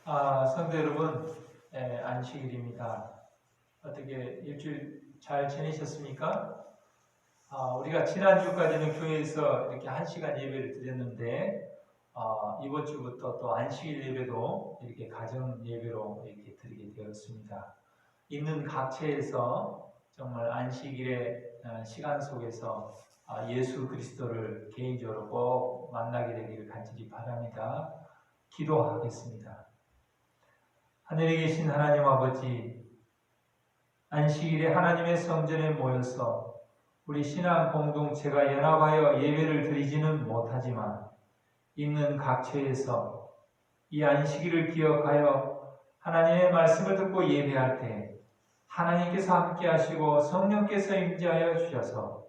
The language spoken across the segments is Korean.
성도 여러분, 안식일입니다. 어떻게 일주일 잘 지내셨습니까? 우리가 지난주까지는 교회에서 이렇게 1시간 예배를 드렸는데, 이번 주부터 또 안식일 예배도 이렇게 가정 예배로 이렇게 드리게 되었습니다. 있는 각처에서 정말 안식일의 시간 속에서 예수 그리스도를 개인적으로 꼭 만나게 되기를 간절히 바랍니다. 기도하겠습니다. 하늘에 계신 하나님 아버지, 안식일에 하나님의 성전에 모여서 우리 신앙 공동체가 연합하여 예배를 드리지는 못하지만 있는 각처에서 이 안식일을 기억하여 하나님의 말씀을 듣고 예배할 때 하나님께서 함께 하시고 성령께서 임재하여 주셔서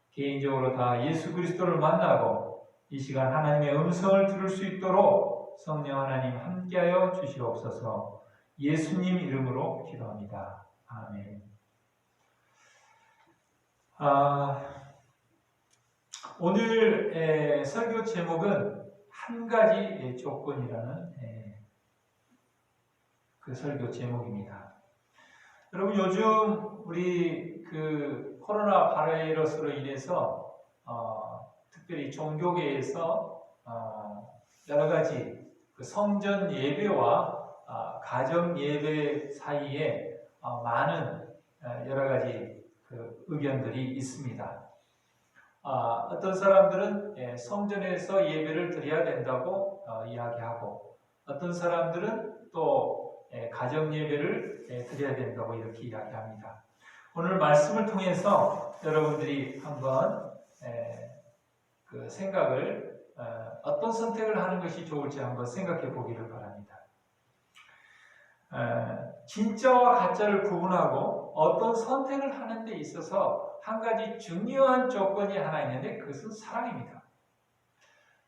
개인적으로 다 예수 그리스도를 만나고 이 시간 하나님의 음성을 들을 수 있도록 성령 하나님 함께하여 주시옵소서. 예수님 이름으로 기도합니다. 아멘. 오늘 설교 제목은 한 가지 조건이라는 그 설교 제목입니다. 여러분, 요즘 우리 그 코로나 바이러스로 인해서 특별히 종교계에서 여러 가지 그 성전 예배와 가정 예배 사이에 많은 여러 가지 그 의견들이 있습니다. 어떤 사람들은 성전에서 예배를 드려야 된다고 이야기하고, 어떤 사람들은 또 가정 예배를 드려야 된다고 이렇게 이야기합니다. 오늘 말씀을 통해서 여러분들이 한번 그 생각을 어떤 선택을 하는 것이 좋을지 한번 생각해 보기를 바랍니다. 진짜와 가짜를 구분하고 어떤 선택을 하는 데 있어서 한 가지 중요한 조건이 하나 있는데 그것은 사랑입니다.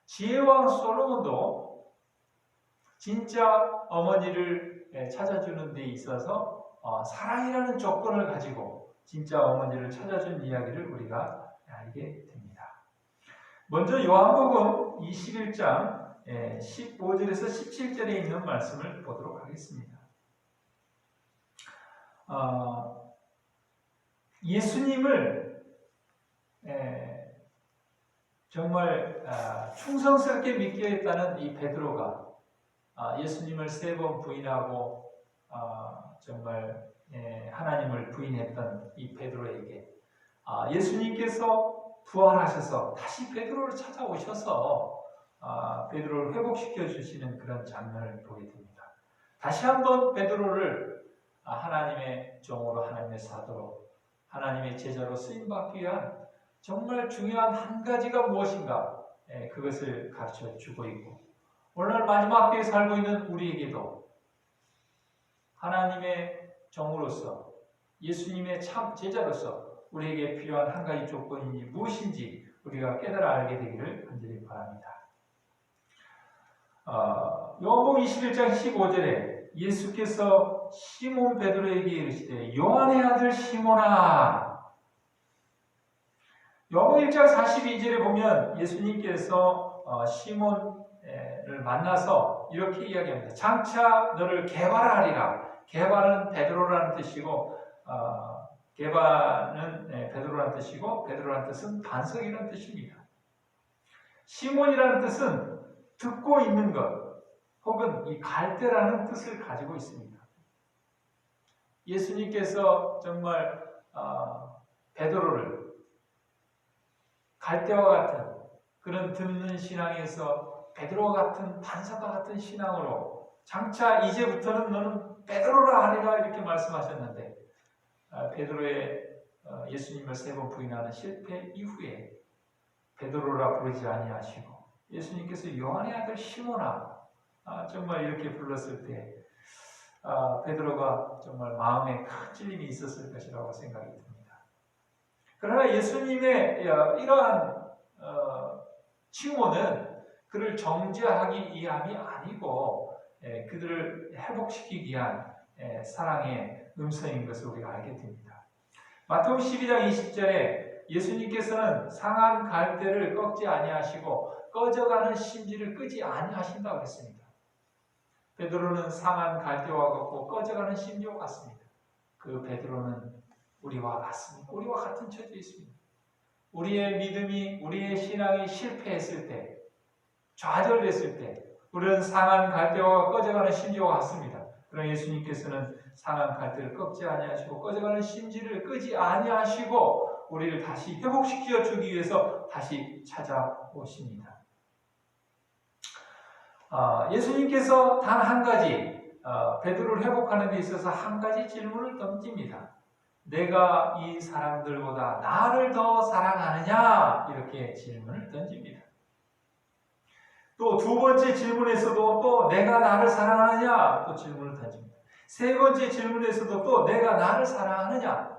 지혜왕 솔로몬도 진짜 어머니를 찾아주는 데 있어서 사랑이라는 조건을 가지고 진짜 어머니를 찾아준 이야기를 우리가 알게 됩니다. 먼저 요한복음 21장 15절에서 17절에 있는 말씀을 보도록 하겠습니다. 예수님을 정말 충성스럽게 믿게 했다는 이 베드로가 예수님을 3번 부인하고 정말 하나님을 부인했던 이 베드로에게 예수님께서 부활하셔서 다시 베드로를 찾아오셔서 베드로를 회복시켜 주시는 그런 장면을 보게 됩니다. 다시 한번 베드로를 하나님의 종으로, 하나님의 사도로, 하나님의 제자로 쓰임받기 위한 정말 중요한 한 가지가 무엇인가, 그것을 가르쳐 주고 있고, 오늘 마지막 때에 살고 있는 우리에게도 하나님의 종으로서, 예수님의 참 제자로서 우리에게 필요한 한 가지 조건이 무엇인지 우리가 깨달아 알게 되기를 간절히 바랍니다. 요한복음 21장 15절에 예수께서 시몬 베드로에게 이르시되 요한의 아들 시몬아. 요한복음 1장 42절에 보면 예수님께서 시몬을 만나서 이렇게 이야기합니다. 장차 너를 개발하리라. 개발은 베드로라는 뜻이고 개발은 베드로라는 뜻이고, 베드로라는 뜻은 반석이라는 뜻입니다. 시몬이라는 뜻은 듣고 있는 것 혹은 이 갈대라는 뜻을 가지고 있습니다. 예수님께서 정말 베드로를 갈대와 같은 그런 듣는 신앙에서 베드로와 같은 반석과 같은 신앙으로 장차 이제부터는 너는 베드로라 하리라 이렇게 말씀하셨는데, 베드로의 예수님을 3번 부인하는 실패 이후에 베드로라 부르지 아니하시고 예수님께서 요한의 아들 시몬아 정말 이렇게 불렀을 때 베드로가 정말 마음에 큰 찔림이 있었을 것이라고 생각이 듭니다. 그러나 예수님의 이러한 칭호는 그를 정죄하기 위함이 아니고 그들을 회복시키기 위한 사랑의 음성인 것을 우리가 알게 됩니다. 마태복음 12장 20절에 예수님께서는 상한 갈대를 꺾지 아니하시고 꺼져가는 심지를 끄지 아니하신다고 했습니다. 베드로는 상한 갈대와 같고 꺼져가는 심지와 같습니다. 그 베드로는 우리와 같습니다. 우리와 같은 처지에 있습니다. 우리의 믿음이, 우리의 신앙이 실패했을 때, 좌절됐을 때 우리는 상한 갈대와 꺼져가는 심지와 같습니다. 그러나 예수님께서는 상한 갈대를 꺾지 아니하시고 꺼져가는 심지를 끄지 아니하시고 우리를 다시 회복시켜 주기 위해서 다시 찾아오십니다. 예수님께서 단 한 가지 베드로를 회복하는 데 있어서 한 가지 질문을 던집니다. 내가 이 사람들보다 나를 더 사랑하느냐? 이렇게 질문을 던집니다. 또 두 번째 질문에서도 또 내가 나를 사랑하느냐? 또 질문을 던집니다. 세 번째 질문에서도 또 내가 나를 사랑하느냐?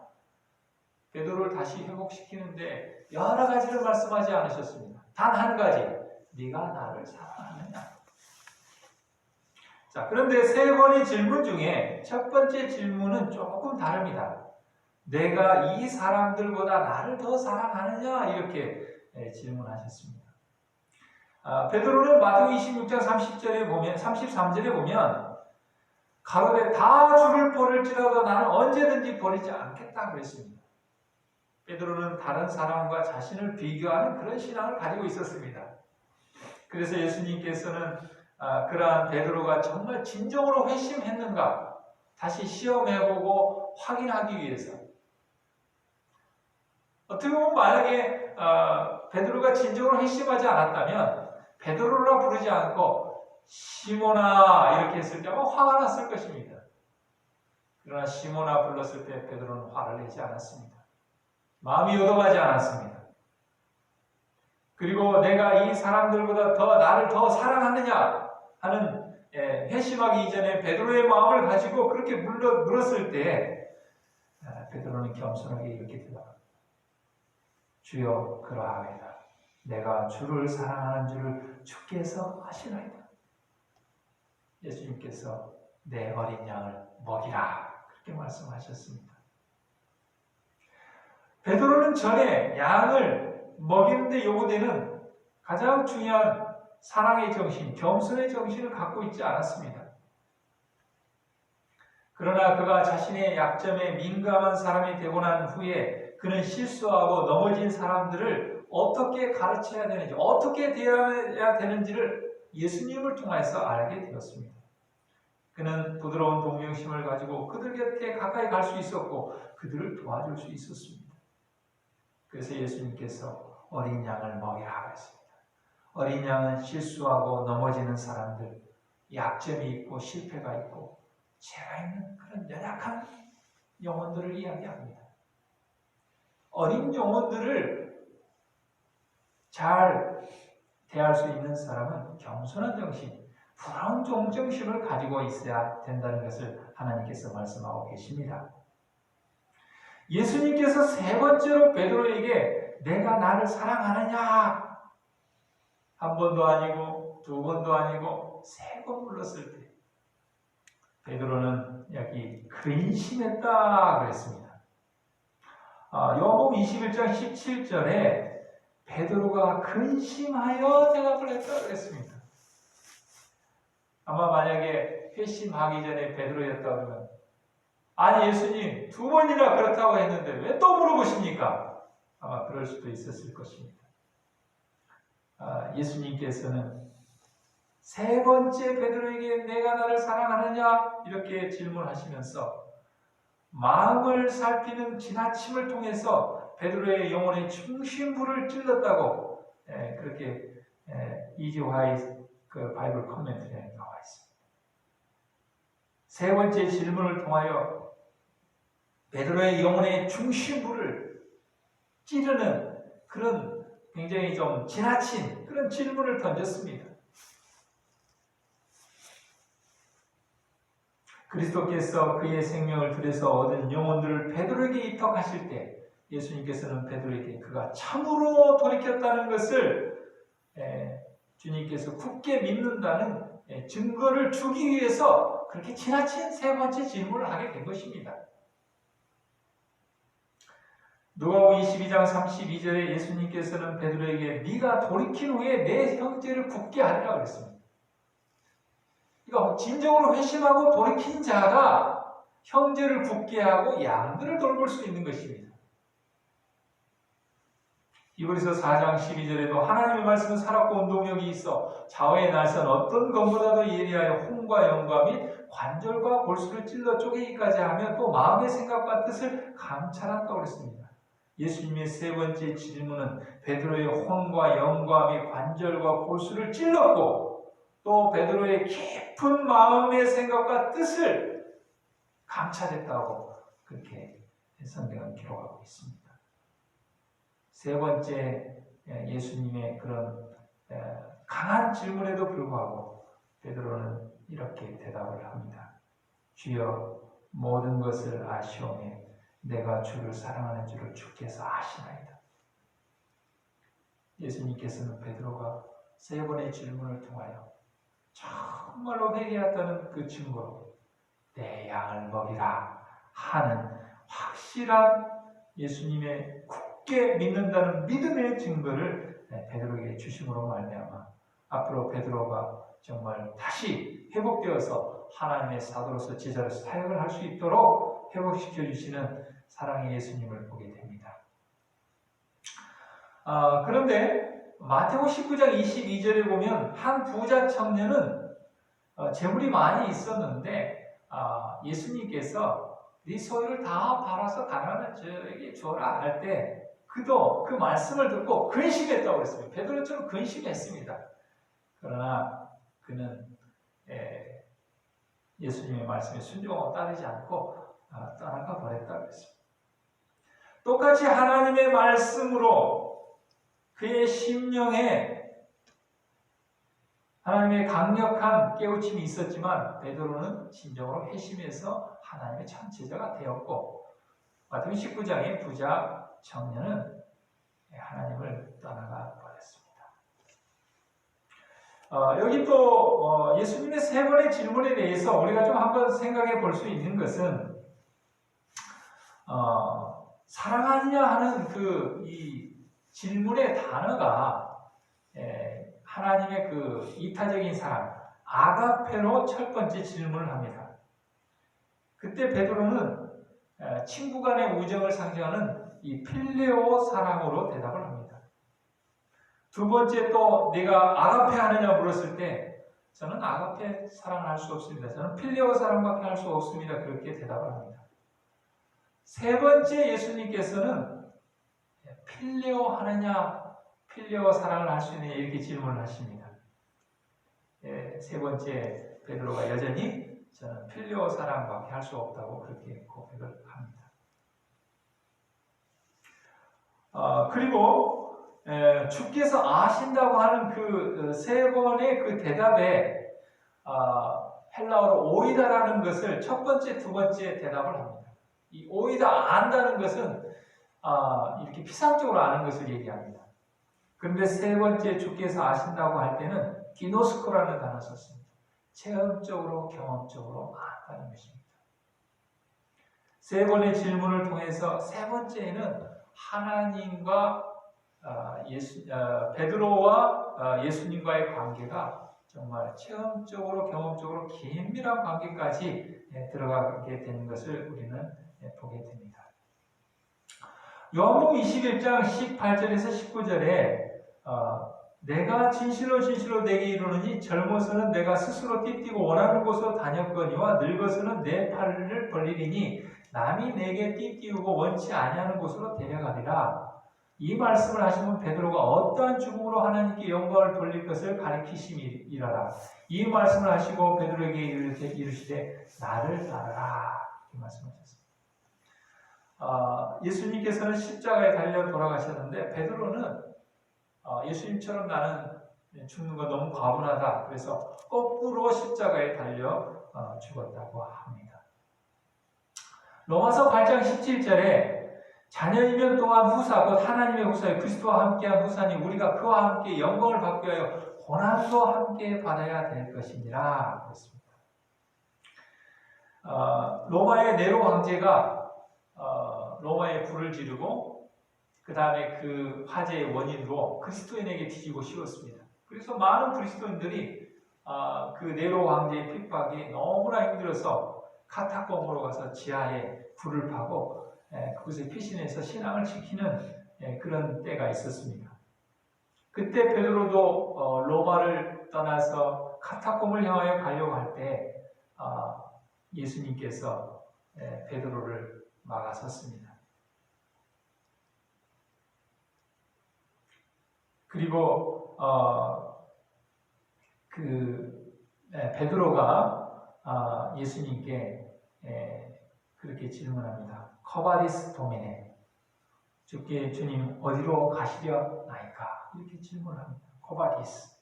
베드로를 다시 회복시키는데 여러 가지를 말씀하지 않으셨습니다. 단 한 가지, 네가 나를 사랑하느냐? 자, 그런데 세 번의 질문 중에 첫 번째 질문은 조금 다릅니다. 내가 이 사람들보다 나를 더 사랑하느냐? 이렇게 질문하셨습니다. 베드로는 마태복음 26장 33절에 보면 가로되 다 주를 버릴지라도 나는 언제든지 버리지 않겠다 그랬습니다. 베드로는 다른 사람과 자신을 비교하는 그런 신앙을 가지고 있었습니다. 그래서 예수님께서는 그러한 베드로가 정말 진정으로 회심했는가 다시 시험해보고 확인하기 위해서 어떻게 보면 만약에 베드로가 진정으로 회심하지 않았다면 베드로라 부르지 않고 시몬아 이렇게 했을 때 아마 화가 났을 것입니다. 그러나 시몬아 불렀을 때 베드로는 화를 내지 않았습니다. 마음이 요동하지 않았습니다. 그리고 내가 이 사람들보다 나를 더 사랑하느냐 하는 회심하기 이전에 베드로의 마음을 가지고 그렇게 물었을 때 베드로는 겸손하게 이렇게 대답합니다. 주여 그러하오이다. 내가 주를 사랑하는 줄을 주께서 아시나이다. 예수님께서 내 어린 양을 먹이라 그렇게 말씀하셨습니다. 베드로는 전에 양을 먹이는 데 요구되는 가장 중요한 사랑의 정신, 겸손의 정신을 갖고 있지 않았습니다. 그러나 그가 자신의 약점에 민감한 사람이 되고 난 후에 그는 실수하고 넘어진 사람들을 어떻게 가르쳐야 되는지, 어떻게 대해야 되는지를 예수님을 통해서 알게 되었습니다. 그는 부드러운 동정심을 가지고 그들 곁에 가까이 갈 수 있었고 그들을 도와줄 수 있었습니다. 그래서 예수님께서 어린 양을 먹이라 했습니다. 어린 양은 실수하고 넘어지는 사람들, 약점이 있고 실패가 있고 죄가 있는 그런 연약한 영혼들을 이야기합니다. 어린 영혼들을 잘 대할 수 있는 사람은 겸손한 정신, 부러운 정심을 가지고 있어야 된다는 것을 하나님께서 말씀하고 계십니다. 예수님께서 세 번째로 베드로에게 내가 나를 사랑하느냐? 한 번도 아니고 두 번도 아니고 세 번 불렀을 때 베드로는 여기 근심했다 그랬습니다. 요한복음 21장 17절에 베드로가 근심하여 대답을 했다 그랬습니다. 아마 만약에 회심하기 전에 베드로였다 그러면 아니 예수님 두 번이나 그렇다고 했는데 왜 또 물어보십니까? 아마 그럴 수도 있었을 것입니다. 예수님께서는 세 번째 베드로에게 내가 나를 사랑하느냐 이렇게 질문하시면서 마음을 살피는 지나침을 통해서 베드로의 영혼의 중심부를 찔렀다고 그렇게 이지 화이트 그 바이블 코멘트에 나와 있습니다. 세 번째 질문을 통하여 베드로의 영혼의 중심부를 찌르는 그런 굉장히 좀 지나친 그런 질문을 던졌습니다. 그리스도께서 그의 생명을 들여서 얻은 영혼들을 베드로에게 입덕하실 때 예수님께서는 베드로에게 그가 참으로 돌이켰다는 것을 주님께서 굳게 믿는다는 증거를 주기 위해서 그렇게 지나친 세 번째 질문을 하게 된 것입니다. 누가복음 22장 32절에 예수님께서는 베드로에게 네가 돌이킨 후에 내 형제를 굳게 하리라 그랬습니다. 그러니까 진정으로 회심하고 돌이킨 자가 형제를 굳게 하고 양들을 돌볼 수 있는 것입니다. 히브리서 4장 12절에도 하나님의 말씀은 살았고 운동력이 있어 좌우의 날선 어떤 것보다도 예리하여 혼과 영과 및 관절과 골수를 찔러 쪼개기까지 하며 또 마음의 생각과 뜻을 감찰한다고 그랬습니다. 예수님의 세 번째 질문은 베드로의 혼과 영과 및 관절과 골수를 찔렀고 또 베드로의 깊은 마음의 생각과 뜻을 감찰했다고 그렇게 성경은 기록하고 있습니다. 세 번째 예수님의 그런 강한 질문에도 불구하고 베드로는 이렇게 대답을 합니다. 주여 모든 것을 아시오매 내가 주를 사랑하는 줄을 주께서 아시나이다. 예수님께서는 베드로가 세 번의 질문을 통하여 정말로 회개했다는 그 증거로 내 양을 먹이라 하는 확실한 예수님의 굳게 믿는다는 믿음의 증거를 베드로에게 주심으로 말미암아 앞으로 베드로가 정말 다시 회복되어서 하나님의 사도로서 제자로서 사역을 할 수 있도록 회복시켜 주시는 사랑의 예수님을 보게 됩니다. 그런데 마태복음 19장 22절에 보면 한 부자 청년은 재물이 많이 있었는데 예수님께서 네 소유를 다 팔아서 가난한 저에게 줘라 할 때 그도 그 말씀을 듣고 근심했다고 했습니다. 베드로처럼 근심했습니다. 그러나 그는 예수님의 말씀에 순종하고 따르지 않고 떠나가 버렸다고 했습니다. 똑같이 하나님의 말씀으로 그의 심령에 하나님의 강력한 깨우침이 있었지만 베드로는 진정으로 회심해서 하나님의 참 제자가 되었고 마태복음 19장의 부자 청년은 하나님을 떠나가 버렸습니다. 여기 또 예수님의 세 번의 질문에 대해서 우리가 좀 한번 생각해 볼 수 있는 것은 사랑하느냐 하는 이 질문의 단어가 하나님의 그 이타적인 사랑, 아가페로 첫 번째 질문을 합니다. 그때 베드로는 친구 간의 우정을 상징하는 이 필레오 사랑으로 대답을 합니다. 두 번째 또 내가 아가페 하느냐 물었을 때 저는 아가페 사랑을 할 수 없습니다. 저는 필레오 사랑밖에 할 수 없습니다. 그렇게 대답을 합니다. 세 번째 예수님께서는 필레오 하느냐 필레오 사랑을 할 수 있느냐 이렇게 질문을 하십니다. 세 번째 베드로가 여전히 저는 필레오 사랑밖에 할 수 없다고 그렇게 고백을 합니다. 그리고 주께서 아신다고 하는 그 세 번의 그 대답에 헬라어로 오이다라는 것을 첫 번째, 두 번째 대답을 합니다. 이 오이다 안다는 것은 이렇게 피상적으로 아는 것을 얘기합니다. 그런데 세 번째 주께서 아신다고 할 때는 기노스코라는 단어 썼습니다. 체험적으로 경험적으로 안다는 것입니다. 세 번의 질문을 통해서 세 번째에는 하나님과 베드로와 예수님과의 관계가 정말 체험적으로 경험적으로 긴밀한 관계까지 들어가게 되는 것을 우리는 보게 됩니다. 요한복음 21장 18절에서 19절에 내가 진실로 진실로 내게 이르노니 젊어서는 내가 스스로 띠띠고 원하는 곳으로 다녔거니와 늙어서는 내 팔을 벌리리니 남이 내게 띠띠우고 원치 아니하는 곳으로 데려가리라. 이 말씀을 하시면 베드로가 어떠한 죽음으로 하나님께 영광을 돌릴 것을 가리키심이라라. 이 말씀을 하시고 베드로에게 이르시되 나를 따르라. 이 말씀하셨습니다. 예수님께서는 십자가에 달려 돌아가셨는데 베드로는 예수님처럼 나는 죽는 거 너무 과분하다. 그래서 거꾸로 십자가에 달려 죽었다고 합니다. 로마서 8장 17절에 자녀이면 또한 후사, 곧 하나님의 후사여 그리스도와 함께한 후사니 우리가 그와 함께 영광을 받기 위하여 고난도 함께 받아야 될 것이니라 그랬습니다. 로마의 네로 황제가 로마에 불을 지르고 그 다음에 그 화재의 원인으로 그리스도인에게 뒤지고 씌웠습니다. 그래서 많은 그리스도인들이 그 네로 왕제의 핍박이 너무나 힘들어서 카타콤으로 가서 지하에 불을 파고 그곳에 피신해서 신앙을 지키는 그런 때가 있었습니다. 그때 베드로도 로마를 떠나서 카타콤을 향하여 가려고 할 때 예수님께서 베드로를 막아섰습니다. 그리고 베드로가 예수님께 그렇게 질문합니다. 커바디스 도미네, 주께 주님 어디로 가시려 나이까? 이렇게 질문합니다. 커바디스.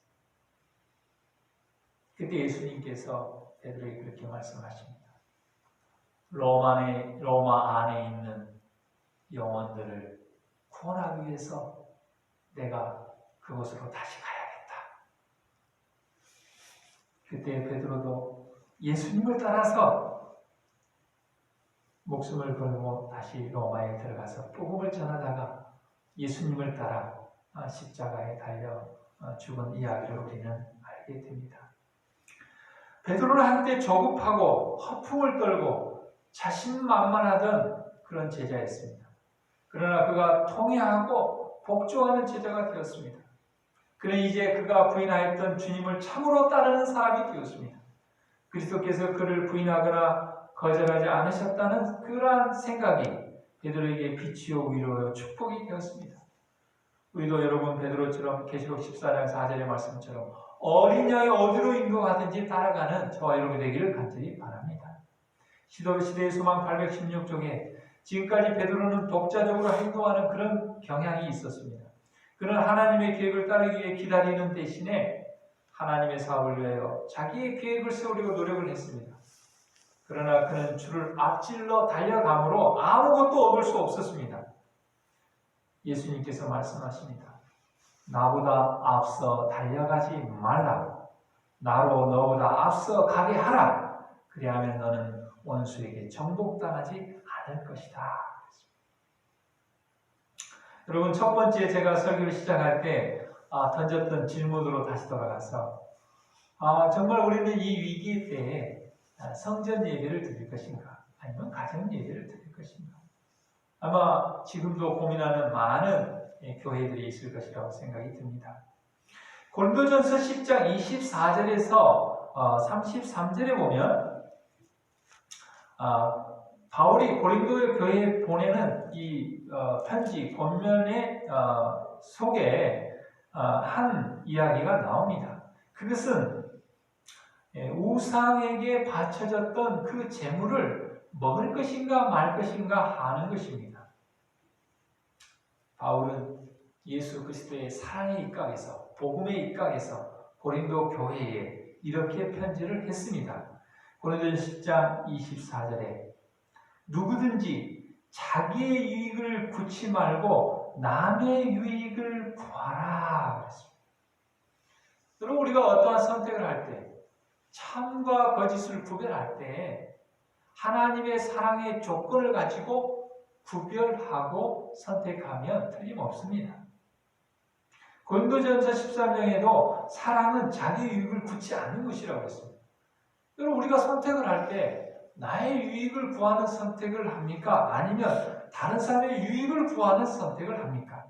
그때 예수님께서 베드로에게 그렇게 말씀하십니다. 로마 안에 있는 영혼들을 구원하기 위해서 내가 그곳으로 다시 가야겠다. 그때 베드로도 예수님을 따라서 목숨을 걸고 다시 로마에 들어가서 복음을 전하다가 예수님을 따라 십자가에 달려 죽은 이야기를 우리는 알게 됩니다. 베드로는 한때 조급하고 허풍을 떨고 자신만만하던 그런 제자였습니다. 그러나 그가 통회하고 복종하는 제자가 되었습니다. 그는 이제 그가 부인하였던 주님을 참으로 따르는 사람이 되었습니다. 그리스도께서 그를 부인하거나 거절하지 않으셨다는 그러한 생각이 베드로에게 빛이요 위로요 축복이 되었습니다. 우리도 여러분 베드로처럼 계시록 14장 4절의 말씀처럼 어린 양이 어디로 인도하든지 따라가는 저와 여러분이 되기를 간절히 바랍니다. 시대의 소망 816쪽에 지금까지 베드로는 독자적으로 행동하는 그런 경향이 있었습니다. 그는 하나님의 계획을 따르기 위해 기다리는 대신에 하나님의 사업을 위하여 자기의 계획을 세우려고 노력을 했습니다. 그러나 그는 주를 앞질러 달려감으로 아무것도 얻을 수 없었습니다. 예수님께서 말씀하십니다. 나보다 앞서 달려가지 말라. 나로 너보다 앞서 가게 하라. 그리하면 너는 원수에게 정복당하지 않을 것이다. 여러분, 첫 번째 제가 설교를 시작할 때 던졌던 질문으로 다시 돌아가서 정말 우리는 이 위기 때에 성전 예배를 드릴 것인가? 아니면 가정 예배를 드릴 것인가? 아마 지금도 고민하는 많은 교회들이 있을 것이라고 생각이 듭니다. 고린도전서 10장 24절에서 33절에 보면 바울이 고린도 교회에 보내는 이 편지 본면의 속에 한 이야기가 나옵니다. 그것은 우상에게 바쳐졌던 그 제물을 먹을 것인가 말 것인가 하는 것입니다. 바울은 예수 그리스도의 사랑에 입각해서 복음에 입각해서 고린도 교회에 이렇게 편지를 했습니다. 고린도전서 10장 24절에 누구든지 자기의 유익을 구치 말고 남의 유익을 구하라 그랬습니다. 여러분, 우리가 어떠한 선택을 할 때, 참과 거짓을 구별할 때 하나님의 사랑의 조건을 가지고 구별하고 선택하면 틀림없습니다. 고린도전서 13장에도 사랑은 자기 유익을 구치 않는 것이라고 했습니다. 여러분, 우리가 선택을 할 때 나의 유익을 구하는 선택을 합니까? 아니면 다른 사람의 유익을 구하는 선택을 합니까?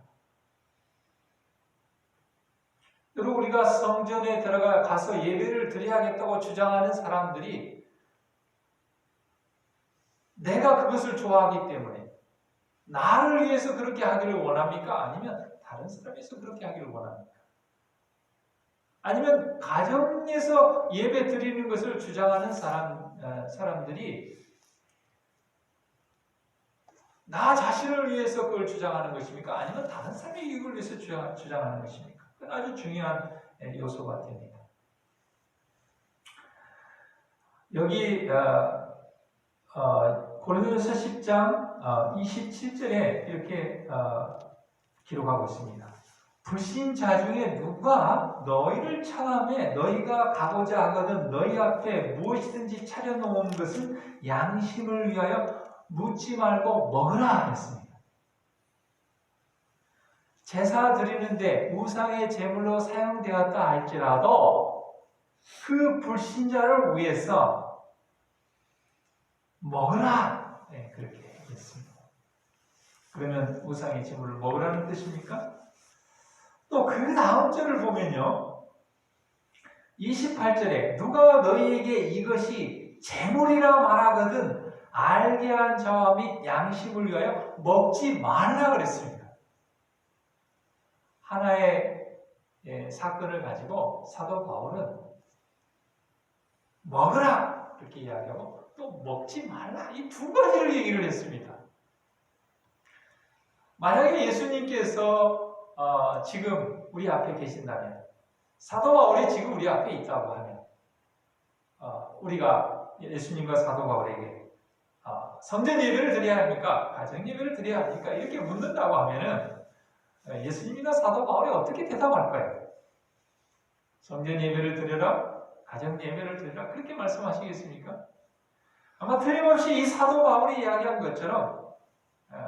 여러분, 우리가 성전에 들어가서 예배를 드려야겠다고 주장하는 사람들이 내가 그것을 좋아하기 때문에 나를 위해서 그렇게 하기를 원합니까? 아니면 다른 사람에 위해서 그렇게 하기를 원합니까? 아니면 가정에서 예배 드리는 것을 주장하는 사람들이 나 자신을 위해서 그걸 주장하는 것입니까? 아니면 다른 사람의 이익을 위해서 주장하는 것입니까? 그건 아주 중요한 요소가 됩니다. 여기 고린도전서 10장 27절에 이렇게 기록하고 있습니다. 불신자 중에 누가 너희를 청함에 너희가 가고자 하거든 너희 앞에 무엇이든지 차려놓은 것은 양심을 위하여 묻지 말고 먹으라 했습니다. 제사 드리는데 우상의 제물로 사용되었다 할지라도 그 불신자를 위해서 먹으라. 네, 그렇게 했습니다. 그러면 우상의 제물을 먹으라는 뜻입니까? 또 그 다음 절을 보면요. 28절에 누가 너희에게 이것이 제물이라 말하거든 알게 한 자와 및 양심을 위하여 먹지 말라 그랬습니다. 하나의 사건을 가지고 사도 바울은 먹으라 이렇게 이야기하고 또 먹지 말라 이 두 가지를 얘기를 했습니다. 만약에 예수님께서 지금 우리 앞에 계신다면 사도 바울이 지금 우리 앞에 있다고 하면 우리가 예수님과 사도 바울에게 성전 예배를 드려야 합니까? 가정 예배를 드려야 합니까? 이렇게 묻는다고 하면은 예수님이나 사도 바울이 어떻게 대답할까요? 성전 예배를 드려라? 가정 예배를 드려라? 그렇게 말씀하시겠습니까? 아마 틀림없이 이 사도 바울이 이야기한 것처럼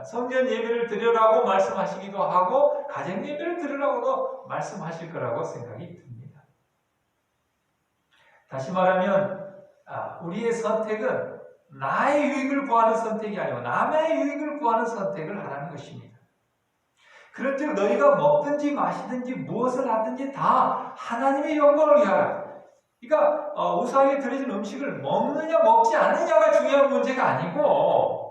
성전 예배를 드리라고 말씀하시기도 하고 가정 예배를 드리라고도 말씀하실 거라고 생각이 듭니다. 다시 말하면 우리의 선택은 나의 유익을 구하는 선택이 아니고 남의 유익을 구하는 선택을 하라는 것입니다. 그런즉 너희가 먹든지 마시든지 무엇을 하든지 다 하나님의 영광을 위하라. 그러니까 우상에 드려진 음식을 먹느냐 먹지 않느냐가 중요한 문제가 아니고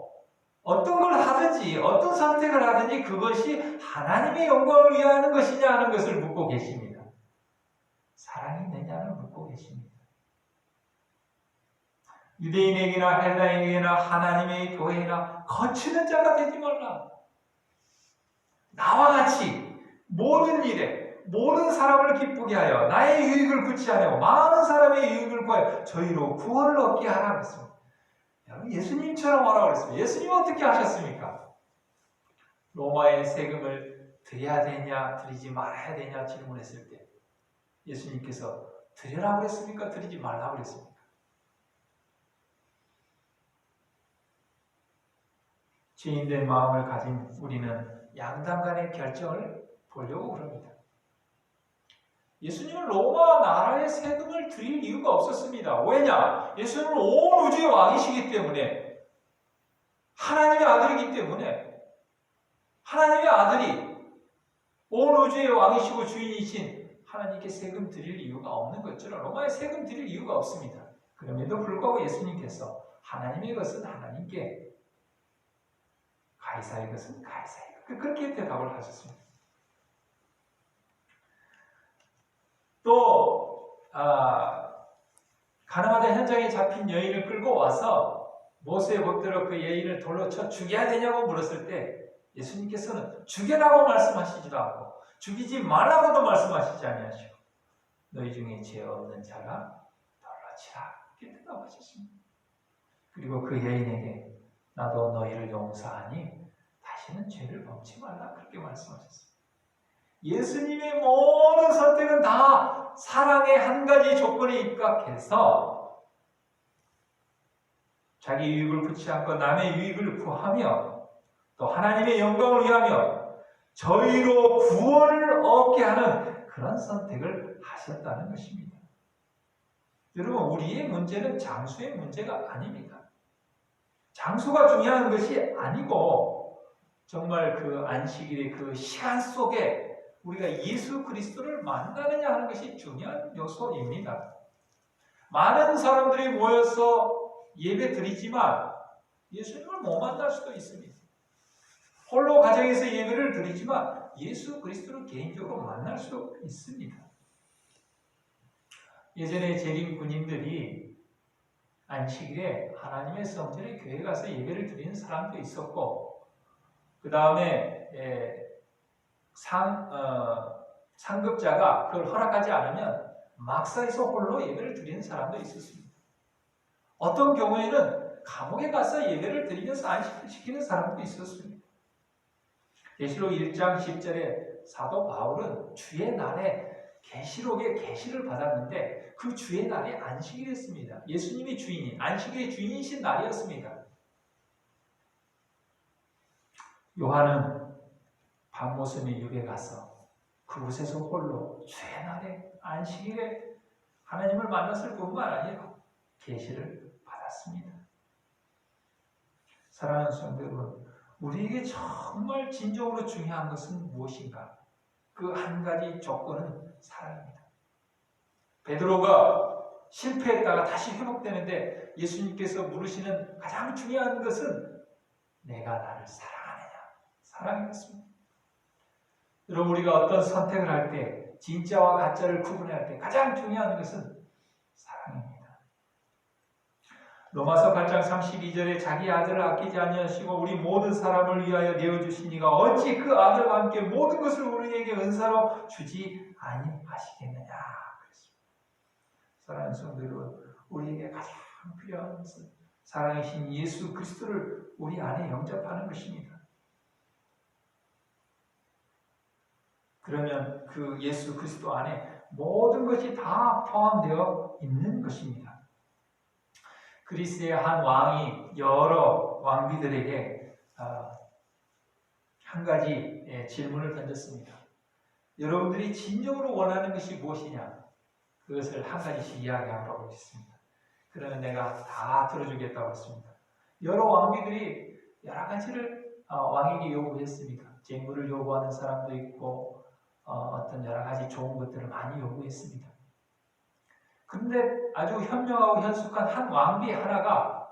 어떤 걸 하든지 어떤 선택을 하든지 그것이 하나님의 영광을 위하는 것이냐 하는 것을 묻고 계십니다. 사랑이 있느냐를 묻고 계십니다. 유대인에게나 헬라인에게나 하나님의 교회나 거치는 자가 되지 말라. 나와 같이 모든 일에 모든 사람을 기쁘게 하여 나의 유익을 구치하려고 많은 사람의 유익을 구하여 저희로 구원을 얻게 하라 그랬습니다. 여러분 예수님처럼 하라고 그랬습니다. 예수님은 어떻게 하셨습니까? 로마의 세금을 드려야 되냐 드리지 말아야 되냐 질문했을 때 예수님께서 드리라고 했습니까? 드리지 말라고 했습니까? 죄인된 마음을 가진 우리는 양당 간의 결정을 보려고 그럽니다. 예수님은 로마 나라의 세금을 드릴 이유가 없었습니다. 왜냐? 예수님은 온 우주의 왕이시기 때문에 하나님의 아들이기 때문에 하나님의 아들이 온 우주의 왕이시고 주인이신 하나님께 세금 드릴 이유가 없는 것처럼 로마에 세금 드릴 이유가 없습니다. 그럼에도 불구하고 예수님께서 하나님의 것은 하나님께 가이사의 것은 가이사의 것 그렇게 대답을 하셨습니다. 또 가늠하던 현장에 잡힌 여인을 끌고 와서 모세의 법대로 그 여인을 돌로 쳐 죽여야 되냐고 물었을 때 예수님께서는 죽여라고 말씀하시지도 않고 죽이지 말라고도 말씀하시지 아니하시고 너희 중에 죄 없는 자가 돌로 치라 이렇게 대답하셨습니다. 그리고 그 여인에게 나도 너희를 용서하니 다시는 죄를 범치 말라 그렇게 말씀하셨습니다. 예수님의 모든 선택은 다 사랑의 한 가지 조건에 입각해서 자기 유익을 구치 않고 남의 유익을 구하며 또 하나님의 영광을 위하며 저희로 구원을 얻게 하는 그런 선택을 하셨다는 것입니다. 여러분 우리의 문제는 장수의 문제가 아닙니다. 장수가 중요한 것이 아니고 정말 그 안식일의 그 시간 속에 우리가 예수 그리스도를 만나느냐 하는 것이 중요한 요소입니다. 많은 사람들이 모여서 예배 드리지만 예수님을 못 만날 수도 있습니다. 홀로 가정에서 예배를 드리지만 예수 그리스도를 개인적으로 만날 수도 있습니다. 예전에 재림 군인들이 안식일에 하나님의 성전에 교회 가서 예배를 드리는 사람도 있었고 그 다음에 상급자가 그걸 허락하지 않으면 막사에서 홀로 예배를 드리는 사람도 있었습니다. 어떤 경우에는 감옥에 가서 예배를 드리면서 안식을 시키는 사람도 있었습니다. 계시록 1장 10절에 사도 바울은 주의 날에 계시록의 계시를 받았는데 그 주의 날이 안식일이었습니다. 예수님이 주인인 안식일의 주인이신 날이었습니다. 요한은 밤모섬의 육에 가서 그곳에서 홀로 주의 날에 안식일에 하나님을 만났을 뿐만 아니라 계시를 받았습니다. 사랑하는 성도 여러분, 우리에게 정말 진정으로 중요한 것은 무엇인가? 그 한 가지 조건은 사랑입니다. 베드로가 실패했다가 다시 회복되는데 예수님께서 물으시는 가장 중요한 것은 내가 나를 사랑하느냐? 사랑이었습니다. 여러분, 우리가 어떤 선택을 할 때, 진짜와 가짜를 구분할 때 가장 중요한 것은 사랑입니다. 로마서 8장 32절에 자기 아들을 아끼지 아니하시고 우리 모든 사람을 위하여 내어주시니가 어찌 그 아들과 함께 모든 것을 우리에게 은사로 주지 아니하시겠느냐 그랬습니다. 사랑하는 성도 여러분, 우리에게 가장 필요한 것은 사랑이신 예수 그리스도를 우리 안에 영접하는 것입니다. 그러면 그 예수 그리스도 안에 모든 것이 다 포함되어 있는 것입니다. 그리스의 한 왕이 여러 왕비들에게 한 가지 질문을 던졌습니다. 여러분들이 진정으로 원하는 것이 무엇이냐? 그것을 한 가지씩 이야기하라고 했습니다. 그러면 내가 다 들어주겠다고 했습니다. 여러 왕비들이 여러 가지를 왕에게 요구했습니다. 재물을 요구하는 사람도 있고 어떤 여러 가지 좋은 것들을 많이 요구했습니다. 그런데 아주 현명하고 현숙한 한 왕비 하나가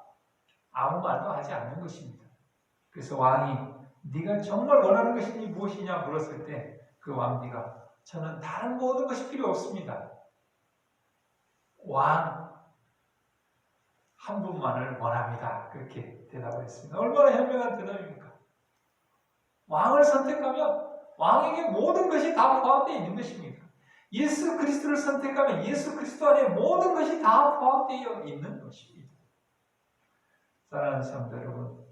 아무 말도 하지 않는 것입니다. 그래서 왕이 네가 정말 원하는 것이 무엇이냐 물었을 때 그 왕비가 저는 다른 모든 것이 필요 없습니다. 왕 한 분만을 원합니다. 그렇게 대답을 했습니다. 얼마나 현명한 대답입니까? 왕을 선택하면 왕에게 모든 것이 다 포함되어 있는 것입니다. 예수 그리스도를 선택하면 예수 그리스도 안에 모든 것이 다 포함되어 있는 것입니다. 사랑하는 성도 여러분,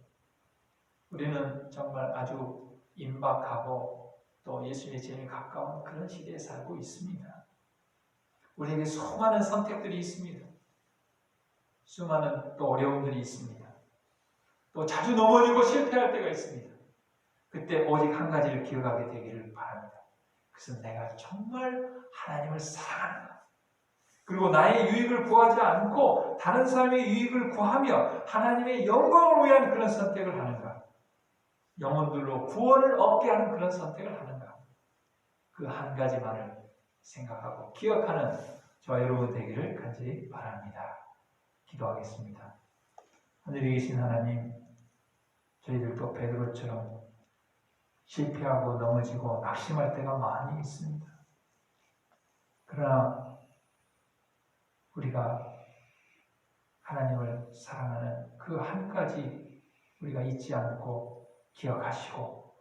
우리는 정말 아주 임박하고 또 예수님의 제일 가까운 그런 시대에 살고 있습니다. 우리에게 수많은 선택들이 있습니다. 수많은 또 어려움들이 있습니다. 또 자주 넘어지고 실패할 때가 있습니다. 그때 오직 한 가지를 기억하게 되기를 바랍니다. 그것은 내가 정말 하나님을 사랑한다. 그리고 나의 유익을 구하지 않고 다른 사람의 유익을 구하며 하나님의 영광을 위한 그런 선택을 하는가? 영혼들로 구원을 얻게 하는 그런 선택을 하는가? 그 한 가지만을 생각하고 기억하는 저와 여러분 되기를 간절히 바랍니다. 기도하겠습니다. 하늘에 계신 하나님, 저희들도 베드로처럼 실패하고 넘어지고 낙심할 때가 많이 있습니다. 그러나 우리가 하나님을 사랑하는 그 한 가지 우리가 잊지 않고 기억하시고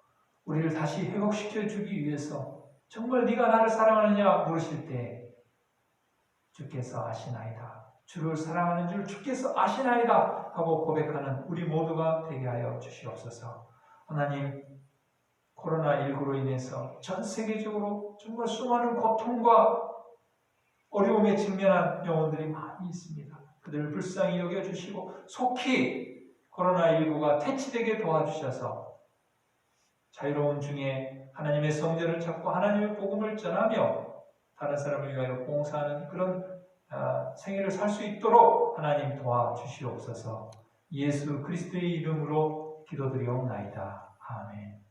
우리를 다시 회복시켜 주기 위해서 정말 네가 나를 사랑하느냐 물으실 때 주께서 아시나이다. 주를 사랑하는 줄 주께서 아시나이다 하고 고백하는 우리 모두가 되게 하여 주시옵소서. 하나님, 코로나19로 인해서 전 세계적으로 정말 수많은 고통과 어려움에 직면한 영혼들이 많이 있습니다. 그들을 불쌍히 여겨주시고 속히 코로나19가 퇴치되게 도와주셔서 자유로운 중에 하나님의 성전을 찾고 하나님의 복음을 전하며 다른 사람을 위하여 봉사하는 그런 생애를 살 수 있도록 하나님 도와주시옵소서. 예수 그리스도의 이름으로 기도드리옵나이다. 아멘.